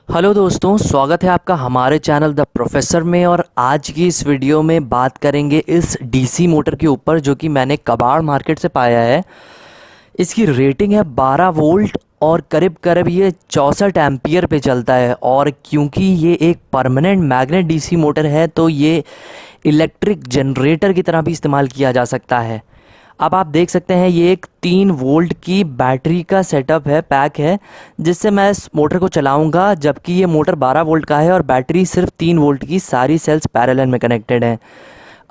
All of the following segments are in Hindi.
हेलो दोस्तों, स्वागत है आपका हमारे चैनल द प्रोफेसर में। और आज की इस वीडियो में बात करेंगे इस डीसी मोटर के ऊपर जो कि मैंने कबाड़ मार्केट से पाया है। इसकी रेटिंग है 12 वोल्ट और करीब करीब ये 64 एम्पियर पे चलता है। और क्योंकि ये एक परमानेंट मैग्नेट डीसी मोटर है तो ये इलेक्ट्रिक जनरेटर की तरह भी इस्तेमाल किया जा सकता है। अब आप देख सकते हैं ये एक 3 वोल्ट की बैटरी का सेटअप है, पैक है, जिससे मैं इस मोटर को चलाऊंगा। जबकि ये मोटर 12 वोल्ट का है और बैटरी सिर्फ 3 वोल्ट की, सारी सेल्स पैरेलल में कनेक्टेड हैं।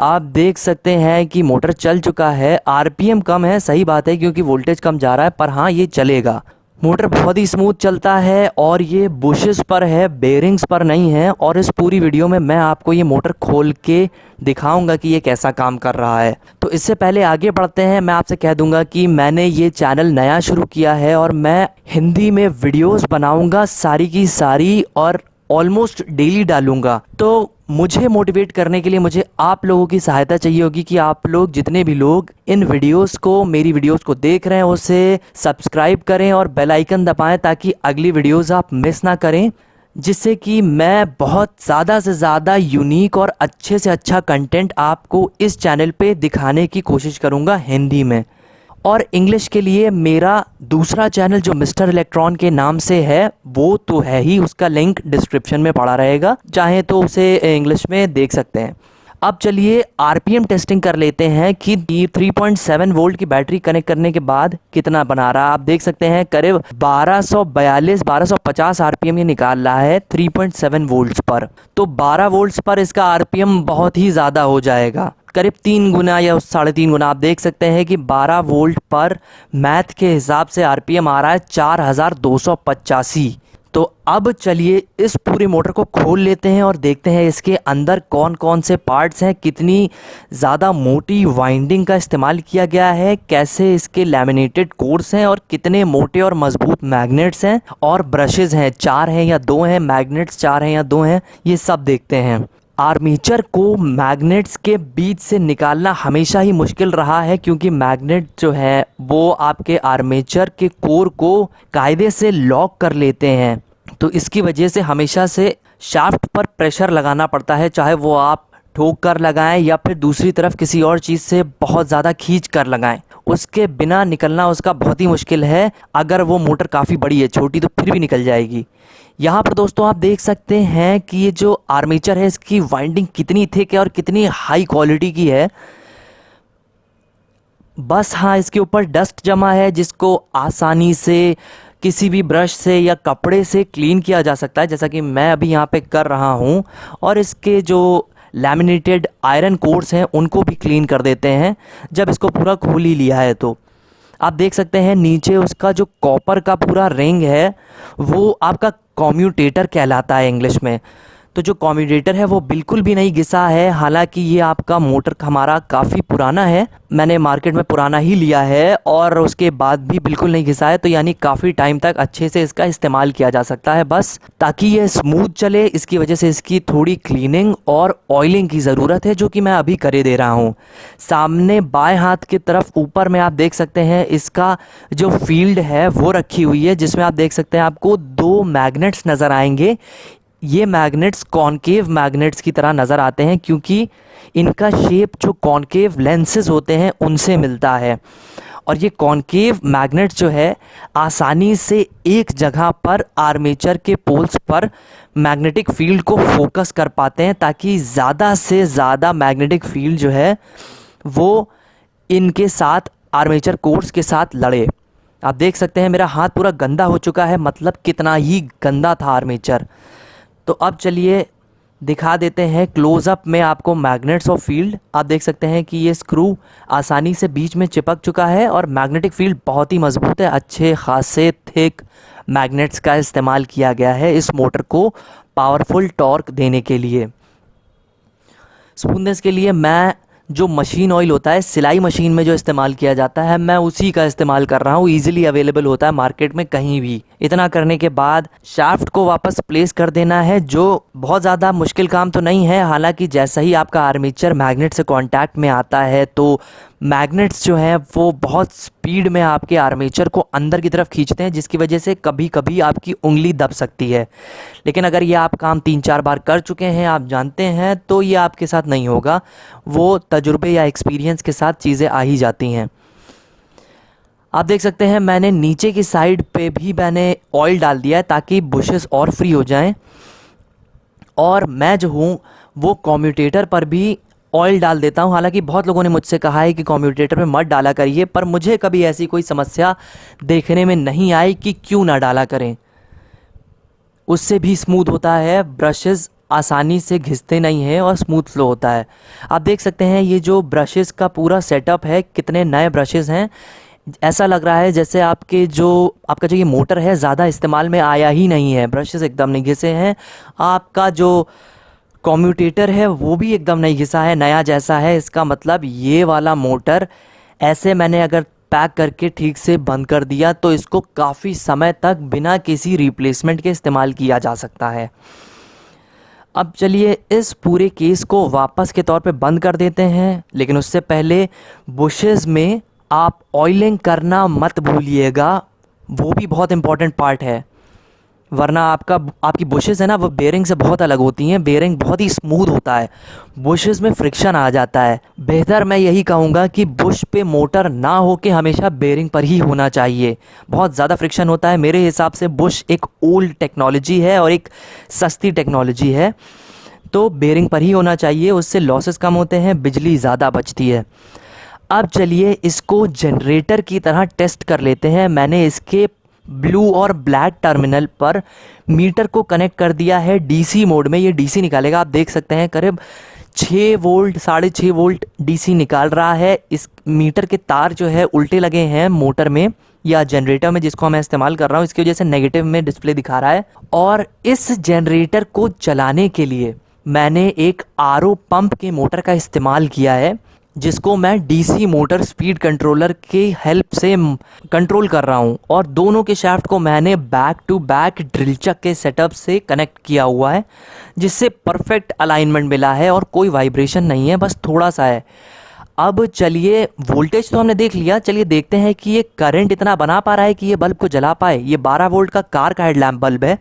आप देख सकते हैं कि मोटर चल चुका है। आरपीएम कम है, सही बात है, क्योंकि वोल्टेज कम जा रहा है, पर हाँ ये चलेगा। मोटर बहुत ही स्मूथ चलता है और ये बुशेस पर है, बेरिंग्स पर नहीं है। और इस पूरी वीडियो में मैं आपको ये मोटर खोल के दिखाऊंगा कि ये कैसा काम कर रहा है। तो इससे पहले आगे बढ़ते हैं, मैं आपसे कह दूंगा कि मैंने ये चैनल नया शुरू किया है और मैं हिंदी में वीडियोस बनाऊंगा सारी की सारी, और ऑलमोस्ट डेली डालूंगा। तो मुझे मोटिवेट करने के लिए मुझे आप लोगों की सहायता चाहिए होगी कि आप लोग, जितने भी लोग इन वीडियोस को, मेरी वीडियोस को देख रहे हैं, उसे सब्सक्राइब करें और बेल आइकन दबाएं ताकि अगली वीडियोस आप मिस ना करें, जिससे कि मैं बहुत ज़्यादा से ज़्यादा यूनिक और अच्छे से अच्छा कंटेंट आपको इस चैनल पे दिखाने की कोशिश करूँगा हिंदी में। और इंग्लिश के लिए मेरा दूसरा चैनल जो मिस्टर इलेक्ट्रॉन के नाम से है वो तो है ही, उसका लिंक डिस्क्रिप्शन में पड़ा रहेगा, चाहे तो उसे इंग्लिश में देख सकते हैं। अब चलिए आरपीएम टेस्टिंग कर लेते हैं कि 3.7 वोल्ट की बैटरी कनेक्ट करने के बाद कितना बना रहा है। आप देख सकते हैं करीब 1250 आरपीएम ये निकाल रहा है 3.7 वोल्ट्स पर। तो 12 वोल्ट्स पर इसका आरपीएम बहुत ही ज़्यादा हो जाएगा, करीब 3 गुना या 3.5 गुना। आप देख सकते हैं कि 12 वोल्ट पर मैथ के हिसाब से आरपीएम आ रहा है 4285। तो अब चलिए इस पूरी मोटर को खोल लेते हैं और देखते हैं इसके अंदर कौन कौन से पार्ट्स हैं, कितनी ज़्यादा मोटी वाइंडिंग का इस्तेमाल किया गया है, कैसे इसके लैमिनेटेड कोर्स हैं और कितने मोटे और मजबूत मैग्नेट्स हैं, और ब्रशेज़ हैं 4 हैं या 2 हैं, मैग्नेट्स 4 हैं या 2 हैं, ये सब देखते हैं। आर्मेचर को मैग्नेट्स के बीच से निकालना हमेशा ही मुश्किल रहा है, क्योंकि मैग्नेट जो है वो आपके आर्मेचर के कोर को कायदे से लॉक कर लेते हैं। तो इसकी वजह से हमेशा से शाफ्ट पर प्रेशर लगाना पड़ता है, चाहे वो आप ठोक कर लगाएं या फिर दूसरी तरफ किसी और चीज़ से बहुत ज़्यादा खींच कर लगाएं। उसके बिना निकलना उसका बहुत ही मुश्किल है। अगर वो मोटर काफ़ी बड़ी है, छोटी तो फिर भी निकल जाएगी। यहाँ पर दोस्तों आप देख सकते हैं कि ये जो आर्मेचर है इसकी वाइंडिंग कितनी थिक है और कितनी हाई क्वालिटी की है। बस हाँ, इसके ऊपर डस्ट जमा है जिसको आसानी से किसी भी ब्रश से या कपड़े से क्लीन किया जा सकता है, जैसा कि मैं अभी यहाँ पे कर रहा हूँ। और इसके जो लैमिनेटेड आयरन कोर्स हैं उनको भी क्लीन कर देते हैं जब इसको पूरा खोल ही लिया है। तो आप देख सकते हैं नीचे उसका जो कॉपर का पूरा रिंग है वो आपका कम्यूटेटर कहलाता है इंग्लिश में। तो जो कम्यूटेटर है वो बिल्कुल भी नहीं घिसा है। हालांकि ये आपका मोटर हमारा काफ़ी पुराना है, मैंने मार्केट में पुराना ही लिया है, और उसके बाद भी बिल्कुल नहीं घिसा है। तो यानी काफ़ी टाइम तक अच्छे से इसका इस्तेमाल किया जा सकता है। बस ताकि ये स्मूथ चले, इसकी वजह से इसकी थोड़ी क्लीनिंग और ऑयलिंग की ज़रूरत है, जो कि मैं अभी करे दे रहा हूँ। सामने बाएं हाथ की तरफ ऊपर में आप देख सकते हैं इसका जो फील्ड है वो रखी हुई है, जिसमें आप देख सकते हैं आपको 2 मैग्नेट्स नज़र आएंगे। ये मैग्नेट्स कॉनकेव मैग्नेट्स की तरह नज़र आते हैं, क्योंकि इनका शेप जो कॉनकेव लेंसेज होते हैं उनसे मिलता है। और ये कॉनकेव मैग्नेट्स जो है आसानी से एक जगह पर आर्मेचर के पोल्स पर मैग्नेटिक फील्ड को फोकस कर पाते हैं, ताकि ज़्यादा से ज़्यादा मैग्नेटिक फील्ड जो है वो इनके साथ, आर्मेचर कोर्स के साथ लड़े। आप देख सकते हैं मेरा हाथ पूरा गंदा हो चुका है, मतलब कितना ही गंदा था आर्मेचर। तो अब चलिए दिखा देते हैं क्लोज़अप में आपको मैग्नेट्स और फील्ड। आप देख सकते हैं कि ये स्क्रू आसानी से बीच में चिपक चुका है और मैग्नेटिक फील्ड बहुत ही मजबूत है। अच्छे खासे थिक मैग्नेट्स का इस्तेमाल किया गया है इस मोटर को पावरफुल टॉर्क देने के लिए। स्मूथनेस के लिए मैं जो मशीन ऑयल होता है सिलाई मशीन में जो इस्तेमाल किया जाता है, मैं उसी का इस्तेमाल कर रहा हूँ। ईजिली अवेलेबल होता है मार्केट में कहीं भी। इतना करने के बाद शाफ्ट को वापस प्लेस कर देना है, जो बहुत ज़्यादा मुश्किल काम तो नहीं है। हालांकि जैसा ही आपका आर्मेचर मैग्नेट से कांटेक्ट में आता है तो मैग्नेट्स जो हैं वो बहुत स्पीड में आपके आर्मेचर को अंदर की तरफ खींचते हैं, जिसकी वजह से कभी कभी आपकी उंगली दब सकती है। लेकिन अगर ये आप काम 3-4 बार कर चुके हैं, आप जानते हैं, तो ये आपके साथ नहीं होगा। वो तजुर्बे या एक्सपीरियंस के साथ चीज़ें आ ही जाती हैं। आप देख सकते हैं मैंने नीचे की साइड पे भी मैंने ऑयल डाल दिया है ताकि बुशेस और फ्री हो जाएं। और मैं जो हूँ वो कम्यूटेटर पर भी ऑयल डाल देता हूँ। हालांकि बहुत लोगों ने मुझसे कहा है कि कम्यूटेटर पे मत डाला करिए, पर मुझे कभी ऐसी कोई समस्या देखने में नहीं आई कि क्यों ना डाला करें। उससे भी स्मूथ होता है, ब्रशेस आसानी से घिसते नहीं हैं और स्मूथ फ्लो होता है। आप देख सकते हैं ये जो ब्रशेस का पूरा सेटअप है, कितने नए ब्रशेस हैं। ऐसा लग रहा है जैसे आपका जो ये मोटर है ज़्यादा इस्तेमाल में आया ही नहीं है। ब्रशेस एकदम नहीं घिसे हैं। आपका जो कम्यूटेटर है वो भी एकदम नहीं घिसा है, नया जैसा है। इसका मतलब ये वाला मोटर ऐसे मैंने अगर पैक करके ठीक से बंद कर दिया तो इसको काफ़ी समय तक बिना किसी रिप्लेसमेंट के इस्तेमाल किया जा सकता है। अब चलिए इस पूरे केस को वापस के तौर पे बंद कर देते हैं, लेकिन उससे पहले बुशेस में आप ऑयलिंग करना मत भूलिएगा। वो भी बहुत इंपॉर्टेंट पार्ट है, वरना आपकी बुशेस है ना वो बेयरिंग से बहुत अलग होती हैं। बेयरिंग बहुत ही स्मूथ होता है, बुशेस में फ्रिक्शन आ जाता है। बेहतर मैं यही कहूँगा कि बुश पे मोटर ना हो के हमेशा बेयरिंग पर ही होना चाहिए। बहुत ज़्यादा फ्रिक्शन होता है। मेरे हिसाब से बुश एक ओल्ड टेक्नोलॉजी है और एक सस्ती टेक्नोलॉजी है, तो बेयरिंग पर ही होना चाहिए। उससे लॉसेस कम होते हैं, बिजली ज़्यादा बचती है। अब चलिए इसको जनरेटर की तरह टेस्ट कर लेते हैं। मैंने इसके ब्लू और ब्लैक टर्मिनल पर मीटर को कनेक्ट कर दिया है डीसी मोड में। ये डीसी निकालेगा। आप देख सकते हैं करीब 6 वोल्ट 6.5 वोल्ट डीसी निकाल रहा है। इस मीटर के तार जो है उल्टे लगे हैं मोटर में या जनरेटर में, जिसको मैं इस्तेमाल कर रहा हूँ। इसकी वजह से नेगेटिव में डिस्प्ले दिखा रहा है। और इस जनरेटर को चलाने के लिए मैंने एक आरओ पंप के मोटर का इस्तेमाल किया है, जिसको मैं डीसी मोटर स्पीड कंट्रोलर के हेल्प से कंट्रोल कर रहा हूँ। और दोनों के शाफ्ट को मैंने back to back drill chuck के सेटअप से कनेक्ट किया हुआ है, जिससे परफेक्ट अलाइनमेंट मिला है और कोई वाइब्रेशन नहीं है, बस थोड़ा सा है। अब चलिए वोल्टेज तो हमने देख लिया, चलिए देखते हैं कि ये करंट इतना बना पा रहा है कि ये बल्ब को जला पाए। ये 12 वोल्ट का कार का हेडलैम्प बल्ब है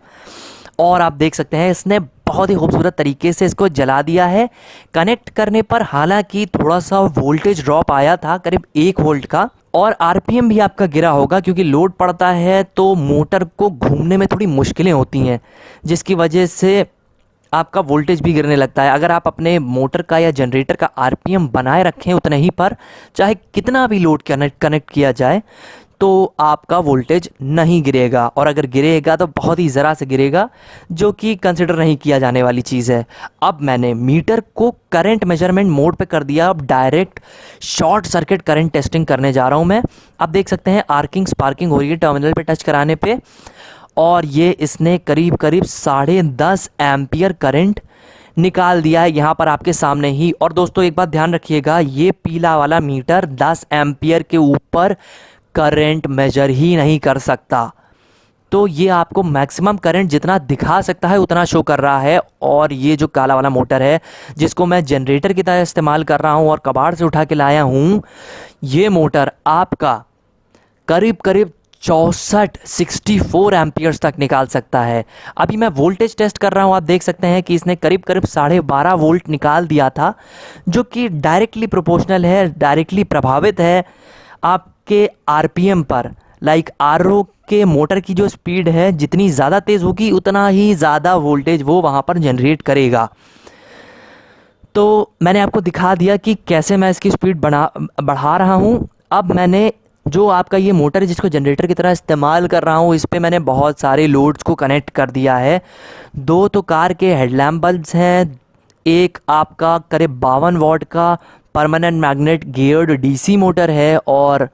और आप देख सकते हैं इसने बहुत ही खूबसूरत तरीके से इसको जला दिया है। कनेक्ट करने पर हालांकि थोड़ा सा वोल्टेज ड्रॉप आया था, करीब 1 वोल्ट का, और आरपीएम भी आपका गिरा होगा क्योंकि लोड पड़ता है तो मोटर को घूमने में थोड़ी मुश्किलें होती हैं, जिसकी वजह से आपका वोल्टेज भी गिरने लगता है। अगर आप अपने मोटर का या जनरेटर का आरपीएम बनाए रखें उतने ही पर, चाहे कितना भी लोड कनेक्ट किया जाए, तो आपका वोल्टेज नहीं गिरेगा। और अगर गिरेगा तो बहुत ही ज़रा से गिरेगा, जो कि कंसिडर नहीं किया जाने वाली चीज़ है। अब मैंने मीटर को करंट मेजरमेंट मोड पे कर दिया। अब direct short circuit current testing करने जा रहा हूँ मैं। आप देख सकते हैं आर्किंग स्पार्किंग हो रही है टर्मिनल पे टच कराने पे, और ये इसने करीब 10.5 एम्पियर करंट निकाल दिया है यहाँ पर आपके सामने ही। और दोस्तों एक बात ध्यान रखिएगा, ये पीला वाला मीटर 10 एम्पियर के ऊपर करंट मेजर ही नहीं कर सकता। तो ये आपको मैक्सिमम करंट जितना दिखा सकता है उतना शो कर रहा है। और ये जो काला वाला मोटर है जिसको मैं जनरेटर की तरह इस्तेमाल कर रहा हूँ और कबाड़ से उठा के लाया हूँ, ये मोटर आपका करीब 64 एम्पियर्स तक निकाल सकता है। अभी मैं वोल्टेज टेस्ट कर रहा हूँ। आप देख सकते हैं कि इसने करीब 12.5 वोल्ट निकाल दिया था, जो कि डायरेक्टली प्रोपोर्शनल है, डायरेक्टली प्रभावित है आपके आरपीएम पर। लाइक आरओ के मोटर की जो स्पीड है जितनी ज़्यादा तेज़ होगी उतना ही ज़्यादा वोल्टेज वो वहाँ पर जनरेट करेगा। तो मैंने आपको दिखा दिया कि कैसे मैं इसकी स्पीड बढ़ा रहा हूँ। अब मैंने जो आपका ये मोटर है जिसको जनरेटर की तरह इस्तेमाल कर रहा हूँ, इस पर मैंने बहुत सारे लोड्स को कनेक्ट कर दिया है। 2 तो कार के हेडलैम्प बल्ब्स हैं, एक आपका करीब 52 वाट का permanent magnet geared DC motor है, और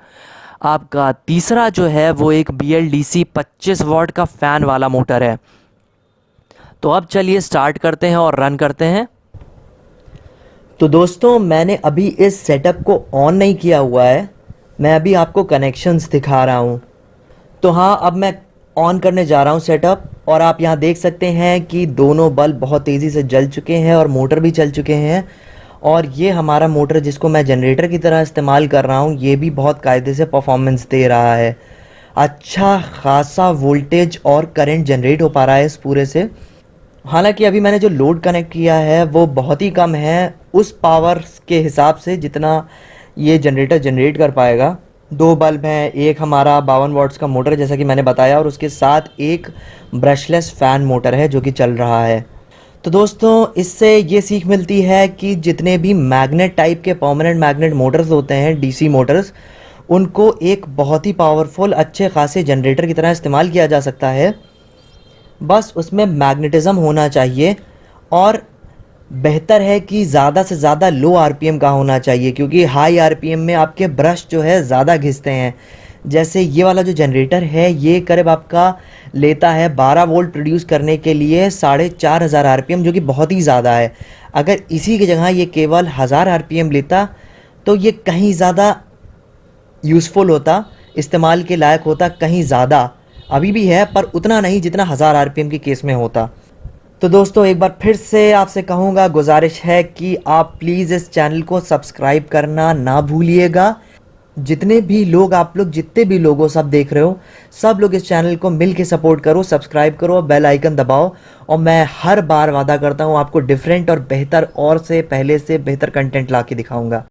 आपका तीसरा जो है वो एक BLDC 25 वाट का फ़ैन वाला मोटर है। तो अब चलिए स्टार्ट करते हैं और रन करते हैं। तो दोस्तों मैंने अभी इस सेटअप को ऑन नहीं किया हुआ है, मैं अभी आपको कनेक्शंस दिखा रहा हूँ। तो हाँ, अब मैं ऑन करने जा रहा हूँ सेटअप, और आप यहाँ देख सकते हैं कि दोनों बल्ब बहुत तेज़ी से जल चुके हैं और मोटर भी चल चुके हैं। और ये हमारा मोटर जिसको मैं जनरेटर की तरह इस्तेमाल कर रहा हूँ, ये भी बहुत कायदे से परफॉर्मेंस दे रहा है। अच्छा खासा वोल्टेज और करंट जनरेट हो पा रहा है इस पूरे से। हालांकि अभी मैंने जो लोड कनेक्ट किया है वो बहुत ही कम है उस पावर के हिसाब से जितना ये जनरेटर जनरेट कर पाएगा। 2 बल्ब हैं, एक हमारा 52 वाट्स का मोटर जैसा कि मैंने बताया, और उसके साथ एक ब्रशलेस फ़ैन मोटर है जो कि चल रहा है। तो दोस्तों, इससे ये सीख मिलती है कि जितने भी मैग्नेट टाइप के परमानेंट मैग्नेट मोटर्स होते हैं, डीसी मोटर्स, उनको एक बहुत ही पावरफुल अच्छे खासे जनरेटर की तरह इस्तेमाल किया जा सकता है। बस उसमें मैग्नेटिज़्म होना चाहिए, और बेहतर है कि ज़्यादा से ज़्यादा लो आरपीएम का होना चाहिए, क्योंकि हाई आरपीएम में आपके ब्रश जो है ज़्यादा घिसते हैं। जैसे ये वाला जो जनरेटर है ये करीब आपका लेता है 12 वोल्ट प्रोड्यूस करने के लिए 4500 आरपीएम, जो कि बहुत ही ज़्यादा है। अगर इसी की जगह ये केवल 1000 आरपीएम लेता तो ये कहीं ज़्यादा यूज़फुल होता, इस्तेमाल के लायक होता कहीं ज़्यादा। अभी भी है पर उतना नहीं जितना 1000 आरपीएम के केस में होता। तो दोस्तों, एक बार फिर से आपसे कहूँगा, गुजारिश है कि आप प्लीज़ इस चैनल को सब्सक्राइब करना ना भूलिएगा। जितने भी लोग आप लोग जितने भी लोगों सब देख रहे हो, सब लोग इस चैनल को मिल के सपोर्ट करो, सब्सक्राइब करो और बेल आइकन दबाओ। और मैं हर बार वादा करता हूँ आपको डिफरेंट और बेहतर और से पहले से बेहतर कंटेंट ला के दिखाऊँगा।